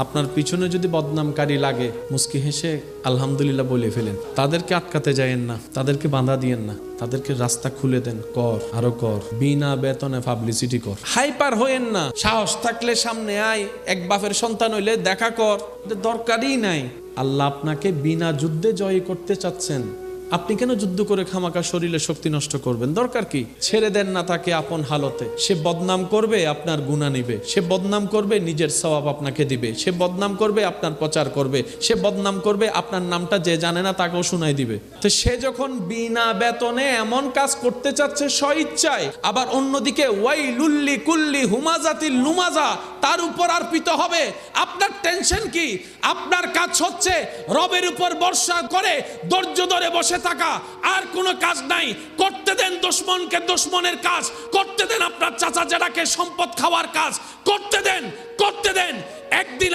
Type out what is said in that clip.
আপনার পিছনে যদি বদনামকারী লাগে মুস্কি হেসে আলহামদুলিল্লাহ বলে ফেলেন। তাদেরকে আটকাতে যায়েন না, তাদেরকে বাধা দিয়েন না, তাদেরকে রাস্তা খুলে দেন। কর, আরো কর, বিনা বেতনে পাবলিসিটি কর। হাইপার হইেন না, সাহস থাকলে সামনে আয়, এক বাপের সন্তান হইলে দেখা কর, দরকারই নাই। আল্লাহ আপনাকে বিনা যুদ্ধে জয় করতে চাচ্ছেন, আপনি কেন যুদ্ধ করে খামাকা শরীরে শক্তি নষ্ট করবেন? দরকার কি? ছেড়ে দেন না তাকে আপন হালতে। সে বদনাম করবে, আপনার গুনাহ নিবে। সে বদনাম করবে, নিজের সওয়াব আপনাকে দিবে। সে বদনাম করবে, আপনার প্রচার করবে। সে বদনাম করবে, আপনার নামটা যে জানে না তাকেও শোনাই দিবে। তো সে যখন বিনা বেতনে এমন কাজ করতে চাচ্ছে স্বইচ্ছায়, আবার অন্যদিকে ওয়াইলুল্লি কুল্লি হুমাজাতিল লুমাজা তার উপর অর্পিত হবে, আপনার টেনশন কি? আপনার কাজ হচ্ছে রবের উপর ভরসা করে ধৈর্য ধরে বসে থাকা, আর কোনো কাজ নাই। করতে দেন দুশমনকে দুশমনের কাজ, করতে দেন আপনার চাচা জেঠাকে সম্পদ খাওয়ার কাজ, করতে দেন একদিন